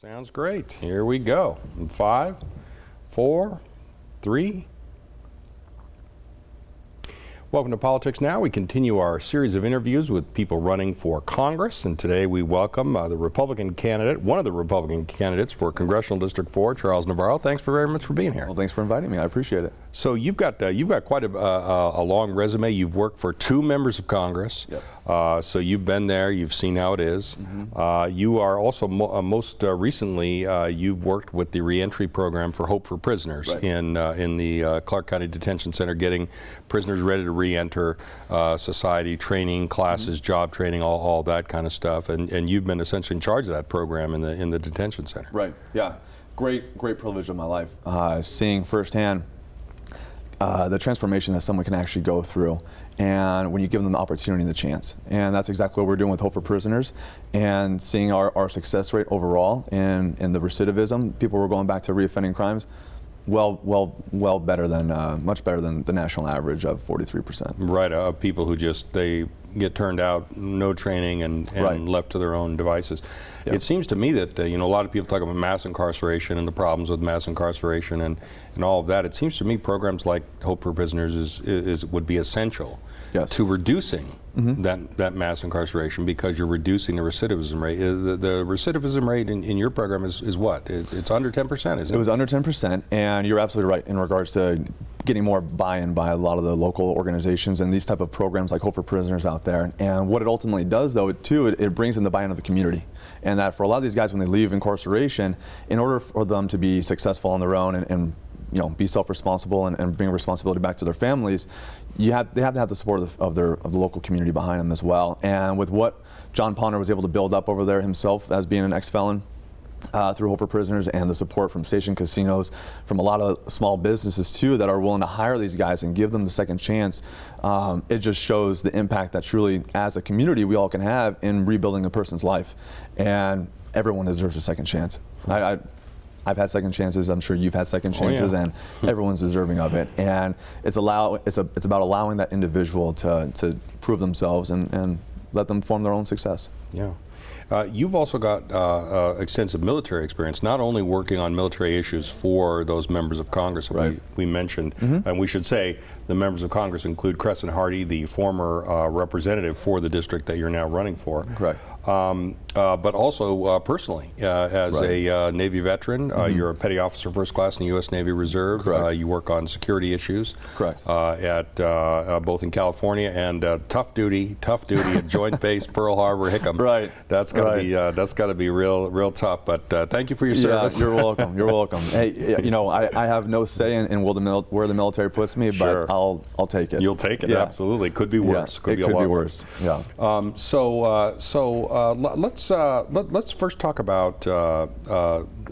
Sounds great. Here we go. In 5, 4, 3. Welcome to Politics Now. We continue our series of interviews with people running for Congress, and today we welcome the Republican candidate, one of the Republican candidates for Congressional District 4, Charles Navarro. Thanks very much for being here. Well, thanks for inviting me. I appreciate it. So you've got quite a long resume. You've worked for 2 members of Congress. Yes. So you've been there. You've seen how it is. Mm-hmm. You are also most recently you've worked with the reentry program for Hope for Prisoners Right. in the Clark County Detention Center, getting prisoners ready to reenter society, training classes, job training, all that kind of stuff. And you've been essentially in charge of that program in the detention center. Right. Yeah. Great privilege of my life, seeing firsthand the transformation that someone can actually go through, and when you give them the opportunity and the chance. And that's exactly what we're doing with Hope for Prisoners, and seeing our success rate overall and the recidivism. People were going back to reoffending crimes. Well better than, much better than the national average of 43%. Right, people who they get turned out, no training, and Right. left to their own devices. Yep. It seems to me that a lot of people talk about mass incarceration and the problems with mass incarceration and all of that. It seems to me programs like Hope for Prisoners would be essential Yes. to reducing that mass incarceration, because you're reducing the recidivism rate. The recidivism rate in your program is what? It's under 10%, isn't it? It was under 10%, and you're absolutely right in regards to getting more buy-in by a lot of the local organizations and these type of programs like Hope for Prisoners out there. And what it ultimately does, though, too, it brings in the buy-in of the community. And that for a lot of these guys, when they leave incarceration, in order for them to be successful on their own and be self-responsible and bring responsibility back to their families, they have to have the support of the local community behind them as well. And with what John Ponder was able to build up over there himself as being an ex-felon, through Hope for Prisoners, and the support from station casinos, from a lot of small businesses too that are willing to hire these guys and give them the second chance, it just shows the impact that truly, as a community, we all can have in rebuilding a person's life. And everyone deserves a second chance. I've had second chances. I'm sure you've had second chances, yeah. And everyone's deserving of it. And it's about allowing that individual to prove themselves and let them form their own success. Yeah. You've also got extensive military experience, not only working on military issues for those members of Congress that Right. we mentioned, and we should say the members of Congress include Crescent Hardy, the former representative for the district that you're now running for. Correct. But also personally, as Right. a Navy veteran, you're a petty officer first class in the U.S. Navy Reserve. Correct. You work on security issues. Correct. At both in California and tough duty at Joint Base Pearl Harbor Hickam. Right. That's got to be real tough. But thank you for your service. Yeah, you're welcome. You're welcome. Hey, I have no say in where the military puts me, but Sure. I'll take it. You'll take it. Yeah. Absolutely. Could be worse. Yeah, Could be a could lot be worse. Yeah. Let's first talk about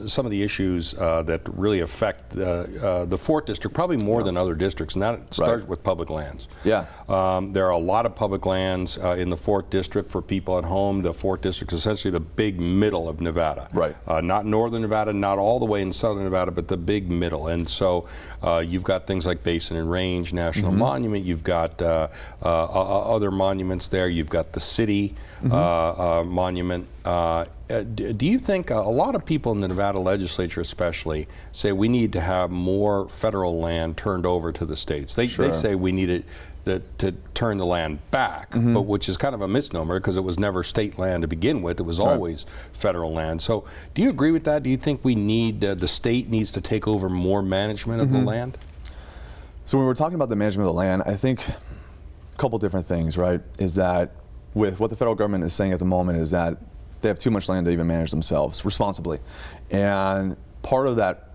some of the issues that really affect the 4th district, probably more than other districts, and that starts with public lands. Yeah. There are a lot of public lands in the 4th district for people at home. The 4th district is essentially the big middle of Nevada. Right. Not northern Nevada, not all the way in southern Nevada, but the big middle. And so you've got things like Basin and Range National Monument. You've got other monuments there. You've got the city monument. Do you think a lot of people in the Nevada legislature especially say we need to have more federal land turned over to the states? They say we need it to turn the land back, but which is kind of a misnomer, because it was never state land to begin with. It was always federal land. So do you agree with that? Do you think we need, the state needs to take over more management of the land? So when we're talking about the management of the land, I think a couple different things, right? Is that with what the federal government is saying at the moment is that they have too much land to even manage themselves responsibly. And part of that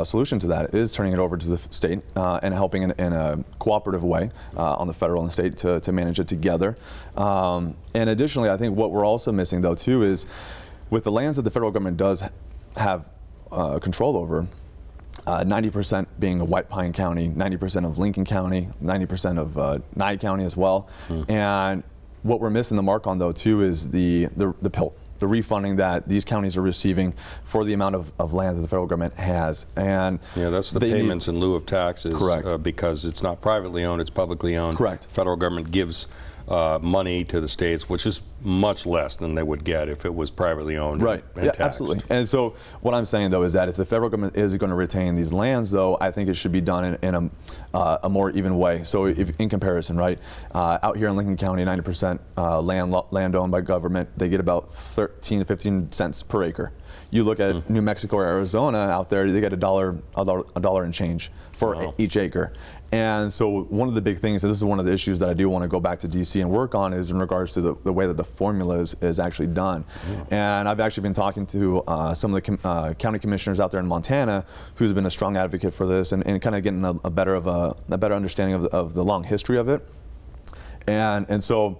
solution to that is turning it over to the state and helping in a cooperative way on the federal and state to manage it together. And additionally, I think what we're also missing, though, too, is with the lands that the federal government does have control over, 90% being of White Pine County, 90% of Lincoln County, 90% of Nye County as well. And what we're missing the mark on, though, too, is the PILT, the refunding that these counties are receiving for the amount of land that the federal government has. And yeah, that's the payments in lieu of taxes. Correct. Because it's not privately owned, it's publicly owned. Correct. The federal government gives money to the states, which is much less than they would get if it was privately owned right. and Yeah, taxed. absolutely. And so what I'm saying, though, is that if the federal government is going to retain these lands, though, I think it should be done in a more even way. So in comparison, right, out here in Lincoln County, 90% land owned by government, they get about 13 to 15 cents per acre. You look at New Mexico or Arizona out there, they get a dollar and change for each acre. And so one of the big things, this is one of the issues that I do want to go back to DC and work on, is in regards to the way that the formula is actually done. And I've actually been talking to some of the county commissioners out there in Montana, who's been a strong advocate for this, and kind of getting a better understanding of the long history of it. And so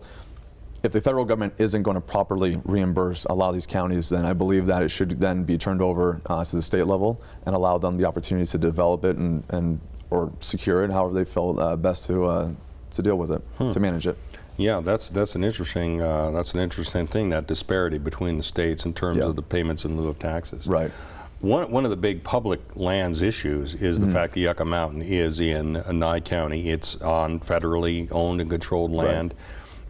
if the federal government isn't going to properly reimburse a lot of these counties, then I believe that it should then be turned over to the state level and allow them the opportunity to develop it and or secure it, however they feel best to deal with it, to manage it. Yeah, that's an interesting thing, that disparity between the states in terms of the payments in lieu of taxes. Right. One of the big public lands issues is the fact that Yucca Mountain is in Nye County. It's on federally owned and controlled land.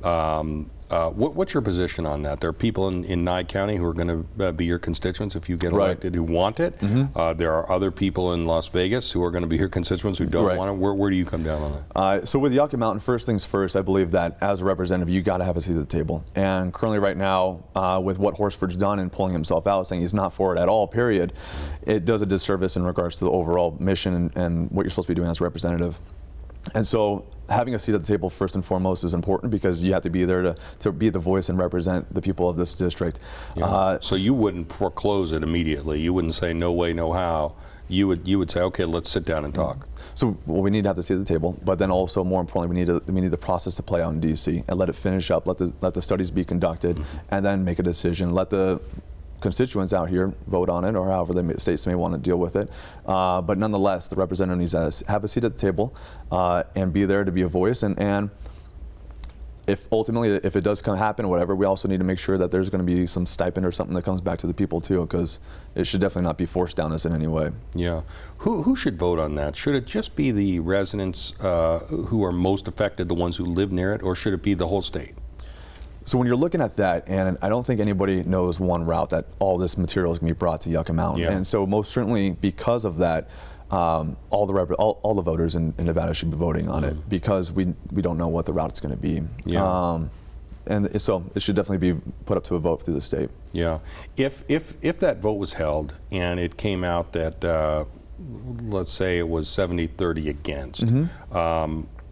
Right. What's your position on that? There are people in Nye County who are going to be your constituents if you get elected who want it. There are other people in Las Vegas who are going to be your constituents who don't want it. Where do you come down on that? So with Yucca Mountain, first things first, I believe that as a representative, you got to have a seat at the table. And currently right now, with what Horsford's done and pulling himself out, saying he's not for it at all, period, it does a disservice in regards to the overall mission and what you're supposed to be doing as a representative. And so having a seat at the table first and foremost is important, because you have to be there to be the voice and represent the people of this district. So you wouldn't foreclose it immediately. You wouldn't say no way, no how. You would say, okay, let's sit down and talk. So we need to have the seat at the table, but then also more importantly, we need the process to play out in DC and let it finish up. Let the studies be conducted, and then make a decision. Let the constituents out here vote on it, or however the states may want to deal with it. But nonetheless, the representative needs to have a seat at the table and be there to be a voice. And if ultimately, if it does happen or whatever, we also need to make sure that there's going to be some stipend or something that comes back to the people too, because it should definitely not be forced down us in any way. Yeah. Who should vote on that? Should it just be the residents who are most affected, the ones who live near it, or should it be the whole state? So when you're looking at that, and I don't think anybody knows one route that all this material is going to be brought to Yucca Mountain. And so most certainly because of that, all the voters in Nevada should be voting on it, because we don't know what the route is going to be. And so it should definitely be put up to a vote through the state. Yeah. If that vote was held and it came out that, let's say it was 70-30 against,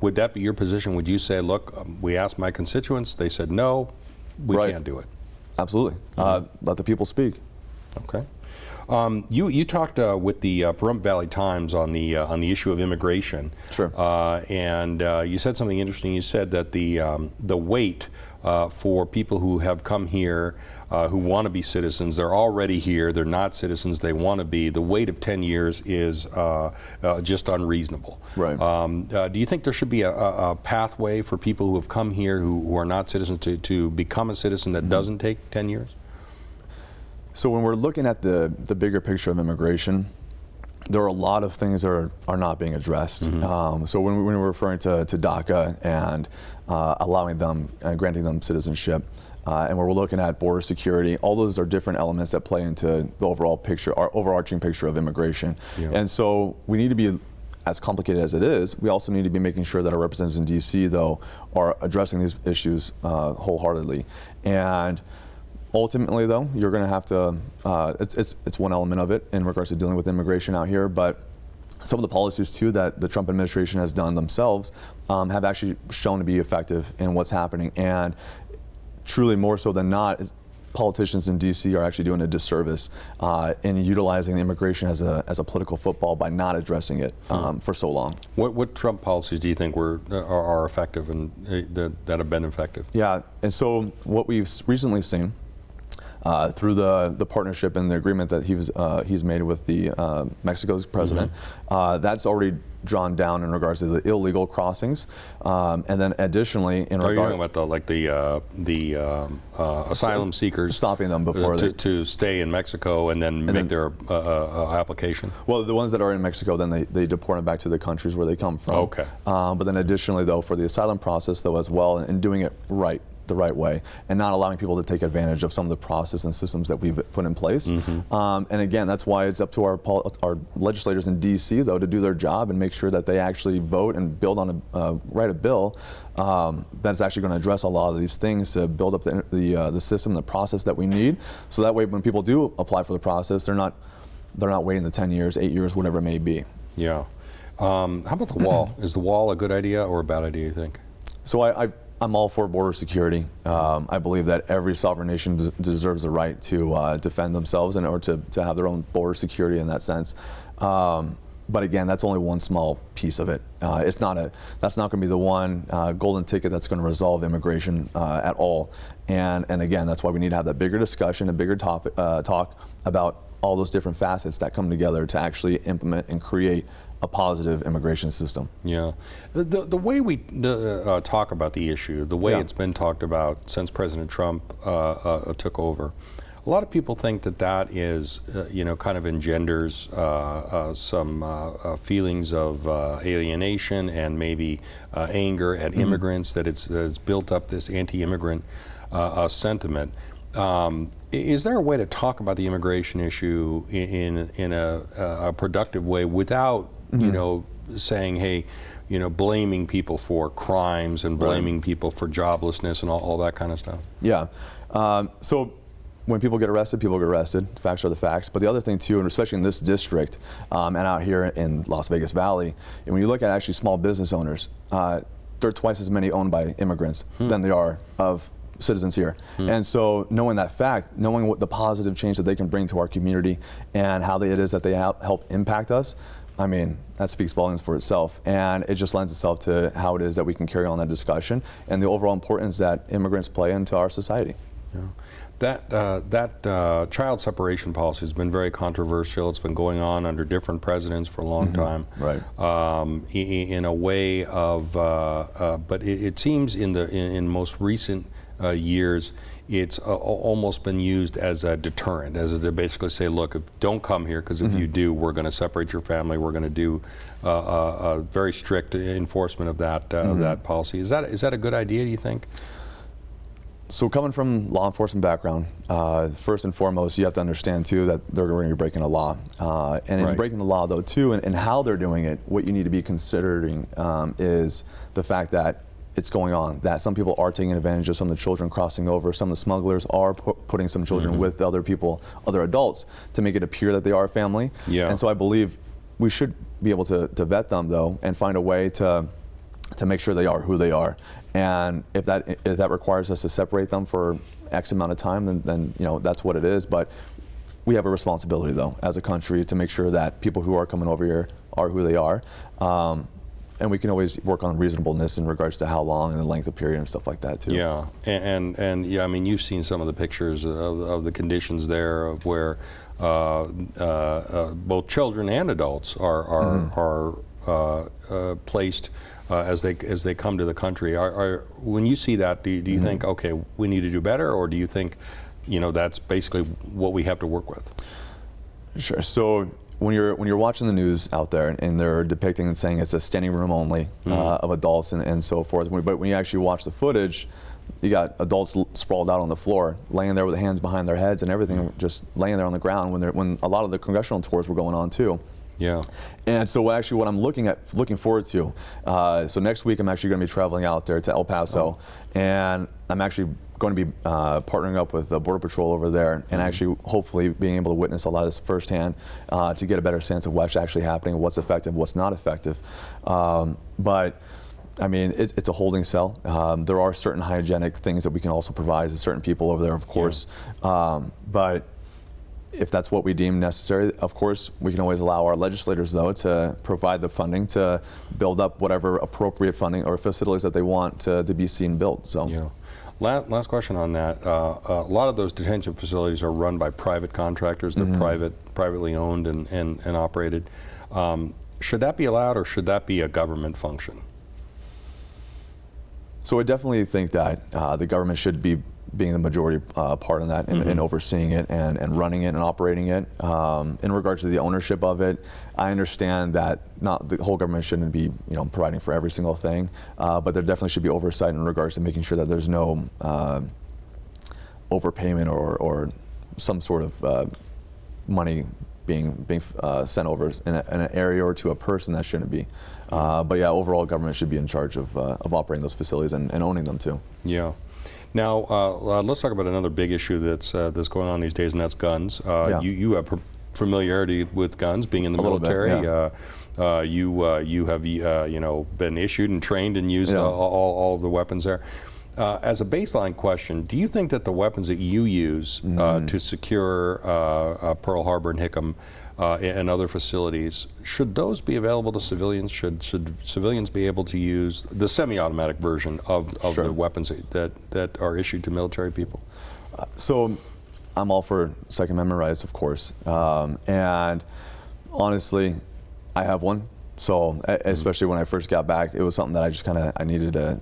would that be your position? Would you say, look, we asked my constituents, they said no, we can't do it? Absolutely. Let the people speak. Okay. You talked with the Pahrump Valley Times on the issue of immigration. Sure. And you said something interesting. You said that the wait for people who have come here, who want to be citizens, they're already here, they're not citizens, they want to be, the wait of 10 years is just unreasonable. Right. Do you think there should be a pathway for people who have come here who are not citizens to become a citizen that doesn't take 10 years? So when we're looking at the bigger picture of immigration, there are a lot of things that are not being addressed. So when we're referring to DACA and allowing them and granting them citizenship, and when we're looking at border security, all those are different elements that play into the overall picture, our overarching picture of immigration. And so we need to be, as complicated as it is, we also need to be making sure that our representatives in DC, though, are addressing these issues wholeheartedly. And ultimately, though, you're going to have to, it's one element of it in regards to dealing with immigration out here, but some of the policies, too, that the Trump administration has done themselves have actually shown to be effective in what's happening. And truly, more so than not, politicians in D.C. are actually doing a disservice in utilizing immigration as a political football by not addressing it for so long. What Trump policies do you think are effective and that have been effective? Yeah, and so what we've recently seen through the partnership and the agreement that he's made with the Mexico's president. That's already drawn down in regards to the illegal crossings, and then additionally in Are you regard talking about the asylum seekers stopping them before to stay in Mexico and then make their application? Well, the ones that are in Mexico, then they deport them back to the countries where they come from. Okay. But then additionally, though, for the asylum process, though, as well, and doing it the right way, and not allowing people to take advantage of some of the process and systems that we've put in place. And again, that's why it's up to our legislators in D.C., though, to do their job and make sure that they actually vote and build on write a bill that's actually going to address a lot of these things to build up the system, the process that we need, so that way when people do apply for the process, they're not waiting the 10 years, 8 years, whatever it may be. Yeah. How about the wall? Is the wall a good idea or a bad idea, you think? So I'm all for border security. I believe that every sovereign nation deserves the right to defend themselves or to have their own border security in that sense. But again, that's only one small piece of it. That's not going to be the one golden ticket that's going to resolve immigration at all. And again, that's why we need to have that bigger discussion, a bigger talk about all those different facets that come together to actually implement and create a positive immigration system. Yeah. The way we talk about the issue, the way it's been talked about since President Trump took over, a lot of people think that is, kind of engenders some feelings of alienation and maybe anger at immigrants, that it's built up this anti-immigrant sentiment. Is there a way to talk about the immigration issue in a productive way without saying, hey, blaming people for crimes and blaming people for joblessness and all that kind of stuff? Yeah. So when people get arrested, Facts are the facts. But the other thing too, and especially in this district and out here in Las Vegas Valley, and when you look at actually small business owners, there are twice as many owned by immigrants than there are of citizens here. And so knowing that fact, knowing what the positive change that they can bring to our community and how it is that they help impact us, I mean, that speaks volumes for itself, and it just lends itself to how it is that we can carry on that discussion and the overall importance that immigrants play into our society. Yeah. That child separation policy has been very controversial. It's been going on under different presidents for a long time. Right. In a way of, but it seems in most recent years, it's almost been used as a deterrent, as they basically say, look, don't come here, because if you do, we're going to separate your family. We're going to do a very strict enforcement of that policy. Is that a good idea, do you think? So coming from law enforcement background, first and foremost, you have to understand too that they're going to be breaking a law. And in breaking the law though too, and how they're doing it, what you need to be considering is the fact that it's going on, that some people are taking advantage of some of the children crossing over. Some of the smugglers are putting some children with other people, other adults, to make it appear that they are a family. Yeah. And so I believe we should be able to vet them though, and find a way to make sure they are who they are. And if that requires us to separate them for X amount of time, then that's what it is. But we have a responsibility though, as a country, to make sure that people who are coming over here are who they are. And we can always work on reasonableness in regards to how long and the length of period and stuff like that too. Yeah, and yeah, I mean, you've seen some of the pictures of the conditions there, of where both children and adults are placed as they come to the country. When you see that, do you think, okay, we need to do better, or do you think, that's basically what we have to work with? Sure. So when you're watching the news out there and they're depicting and saying it's a standing room only of adults and so forth, but when you actually watch the footage, you got adults sprawled out on the floor, laying there with their hands behind their heads and everything, just laying there on the ground when a lot of the congressional tours were going on too. Yeah. And so what I'm looking forward to, so next week I'm actually going to be traveling out there to El Paso, and I'm actually going to be partnering up with the Border Patrol over there, and actually hopefully being able to witness a lot of this firsthand to get a better sense of what's actually happening, what's effective, what's not effective. But I mean, it's a holding cell. There are certain hygienic things that we can also provide to certain people over there, of course. But if that's what we deem necessary, of course, we can always allow our legislators, though, to provide the funding to build up whatever appropriate funding or facilities that they want to be seen built. So. Yeah. Last question on that. A lot of those detention facilities are run by private contractors. They're privately owned and operated. Should that be allowed, or should that be a government function? So I definitely think that the government should be being the majority part in that, and overseeing it and running it and operating it. In regards to the ownership of it, I understand that not the whole government shouldn't be providing for every single thing, but there definitely should be oversight in regards to making sure that there's no overpayment or some sort of money being sent over in an area or to a person that shouldn't be. But yeah, overall government should be in charge of operating those facilities and owning them too. Yeah. Now, let's talk about another big issue that's going on these days, and that's guns. You have familiarity with guns, being in the military. You have been issued and trained and used all of the weapons there. As a baseline question, do you think that the weapons that you use to secure Pearl Harbor and Hickam and other facilities, should those be available to civilians? Should civilians be able to use the semi-automatic version of the weapons that are issued to military people? So I'm all for Second Amendment rights, of course. And honestly, I have one. So especially when I first got back, it was something that I just I needed to,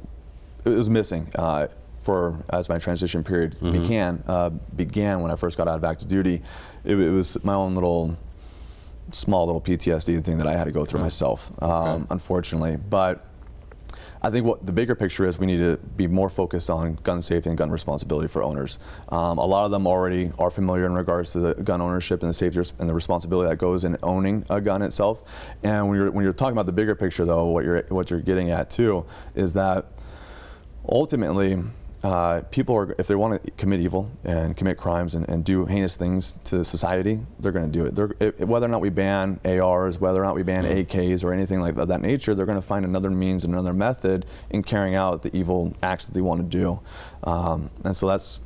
it was missing as my transition period began when I first got out of active duty. It was my own small little PTSD thing that I had to go through myself, unfortunately. But I think what the bigger picture is, we need to be more focused on gun safety and gun responsibility for owners. A lot of them already are familiar in regards to the gun ownership and the safety and the responsibility that goes in owning a gun itself. And when you're talking about the bigger picture, though, what you're getting at too is that ultimately, people are, if they want to commit evil and commit crimes and do heinous things to society, they're going to do it. Whether or not we ban ARs, whether or not we ban AKs or anything like that nature, they're going to find another means and another method in carrying out the evil acts that they want to do. And so that's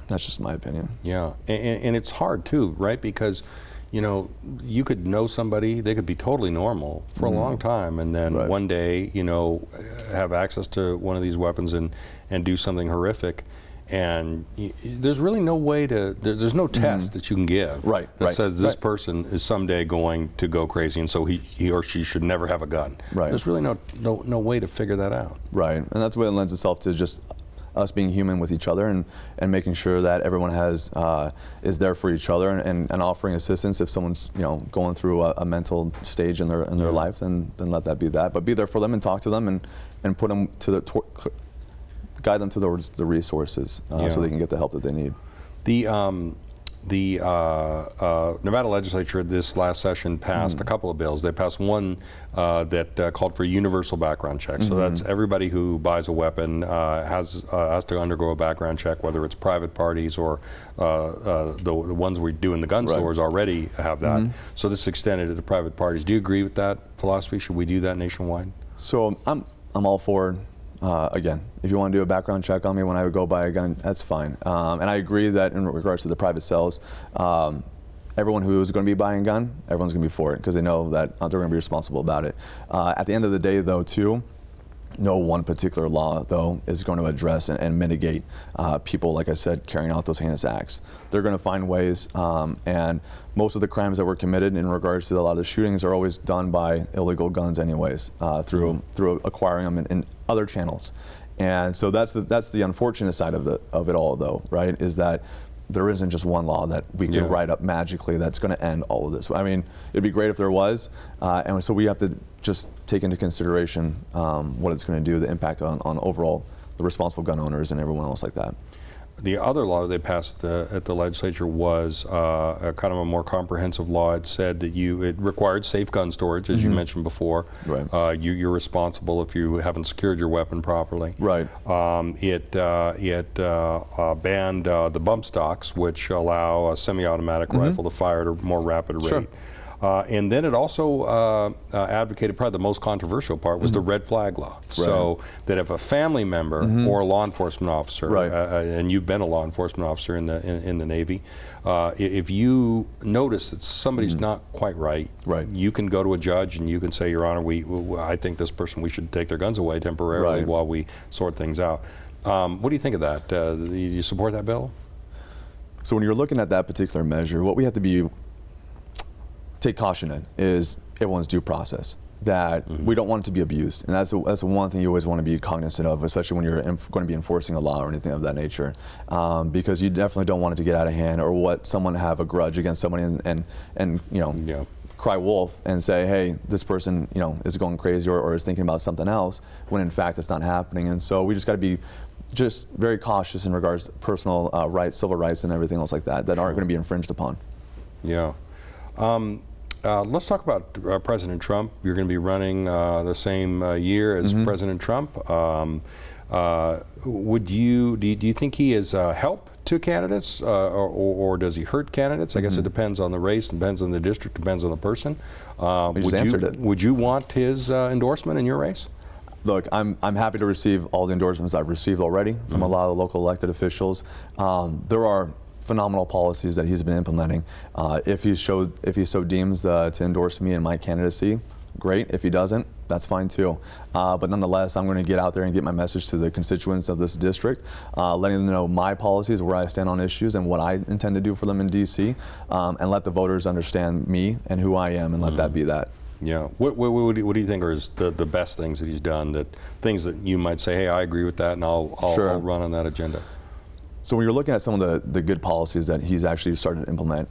just my opinion. Yeah, and it's hard too, right? Because you could know somebody, they could be totally normal for a long time, and then one day, have access to one of these weapons and do something horrific. And there's really no way to, there's no test that you can give that says this person is someday going to go crazy, and so he or she should never have a gun. There's really no way to figure that out. And that's what it lends itself to, just us being human with each other and making sure that everyone is there for each other and offering assistance if someone's going through a mental stage in their life, then let that be that. But be there for them and talk to them and put them guide them towards the resources so they can get the help that they need. The Nevada legislature this last session passed a couple of bills. They passed one that called for universal background checks. So that's everybody who buys a weapon has to undergo a background check, whether it's private parties or the ones we do in the gun stores already have that. So this extended to the private parties. Do you agree with that philosophy? Should we do that nationwide? So I'm all for again, if you want to do a background check on me when I would go buy a gun, that's fine. And I agree that in regards to the private sales, everyone who is going to be buying a gun, everyone's going to be for it because they know that they're going to be responsible about it. At the end of the day, though, too, no one particular law, though, is going to address and mitigate people, like I said, carrying out those heinous acts. They're going to find ways, and most of the crimes that were committed in regards to a lot of the shootings are always done by illegal guns anyways, through acquiring them in other channels. And so that's the unfortunate side of it all, though, right, is that there isn't just one law that we can write up magically that's going to end all of this. I mean, it'd be great if there was, and so we have to just take into consideration what it's going to do, the impact on overall the responsible gun owners and everyone else like that. The other law that they passed at the legislature was a kind of a more comprehensive law. It said that it required safe gun storage, as you mentioned before. You're responsible if you haven't secured your weapon properly. It banned the bump stocks, which allow a semi-automatic rifle to fire at a more rapid rate. And then it also advocated, probably the most controversial part was the red flag law. So that if a family member or a law enforcement officer, and you've been a law enforcement officer in the Navy, if you notice that somebody's not quite right, you can go to a judge and you can say, Your Honor, I think this person, we should take their guns away temporarily while we sort things out. What do you think of that? Do you support that bill? So when you're looking at that particular measure, what we have to take caution in is everyone's due process. That we don't want it to be abused, and that's the one thing you always want to be cognizant of, especially when you're going to be enforcing a law or anything of that nature, because you definitely don't want it to get out of hand, or what someone have a grudge against somebody and cry wolf and say, hey, this person is going crazy or is thinking about something else, when in fact it's not happening. And so we just got to be just very cautious in regards to personal rights, civil rights, and everything else like that aren't going to be infringed upon. Yeah. Let's talk about President Trump. You're going to be running the same year as President Trump. Do you think he is help to candidates, or does he hurt candidates? I guess it depends on the race, depends on the district, depends on the person. Would you want his endorsement in your race? Look, I'm happy to receive all the endorsements I've received already from a lot of the local elected officials. There are phenomenal policies that he's been implementing. If he so deems to endorse me in my candidacy, great. If he doesn't, that's fine too. But nonetheless, I'm going to get out there and get my message to the constituents of this district, letting them know my policies, where I stand on issues, and what I intend to do for them in D.C., and let the voters understand me and who I am, and let that be that. Yeah. What do you think are the best things that he's done? Things that you might say, hey, I agree with that, and I'll run on that agenda. So when you're looking at some of the good policies that he's actually started to implement,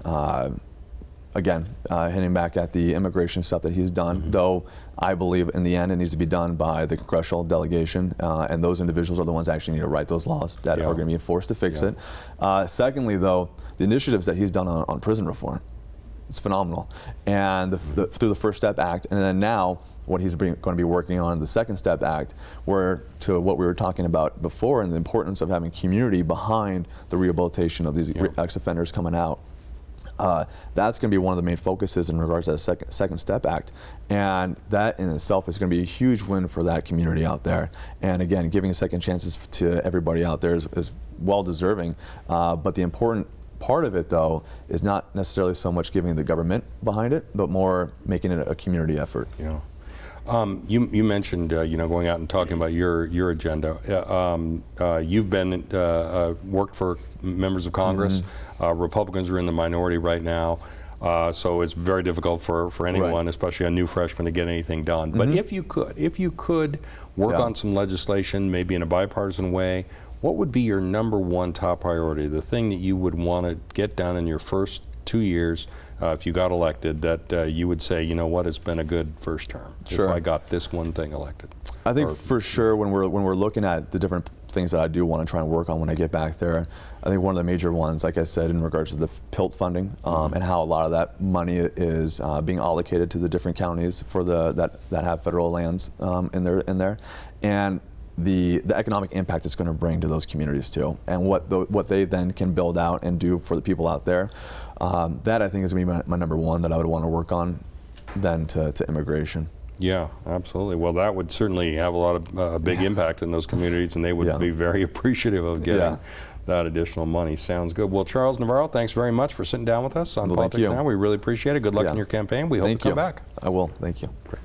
again, hitting back at the immigration stuff that he's done, though I believe in the end it needs to be done by the congressional delegation, and those individuals are the ones that actually need to write those laws that are going to be enforced to fix it. Secondly, though, the initiatives that he's done on prison reform, it's phenomenal. And through the First Step Act, and then now what he's going to be working on in the Second Step Act, where to what we were talking about before, and the importance of having community behind the rehabilitation of these ex-offenders coming out. That's going to be one of the main focuses in regards to the Second Step Act, and that in itself is going to be a huge win for that community out there. And again, giving second chances to everybody out there is well deserving, but the important part of it, though, is not necessarily so much giving the government behind it, but more making it a community effort. Yeah. You mentioned going out and talking about your agenda. You've been worked for members of Congress. Republicans are in the minority right now, so it's very difficult for anyone, especially a new freshman, to get anything done. But if you could work on some legislation, maybe in a bipartisan way, what would be your #1 top priority? The thing that you would want to get done in your first 2 years, if you got elected, that you would say, you know what, it's been a good first term if I got this one thing elected? I think for sure when we're looking at the different things that I do want to try and work on when I get back there, I think one of the major ones, like I said, in regards to the PILT funding, and how a lot of that money is being allocated to the different counties for that have federal lands in there, and the economic impact it's going to bring to those communities too, and what they then can build out and do for the people out there. That I think is going to be my #1 that I would want to work on, then to immigration. Yeah, absolutely. Well, that would certainly have a lot of big impact in those communities, and they would be very appreciative of getting that additional money. Sounds good. Well, Charles Navarro, thanks very much for sitting down with us on Politics Now. We really appreciate it. Good luck in your campaign. We hope you come back. I will. Thank you. Great.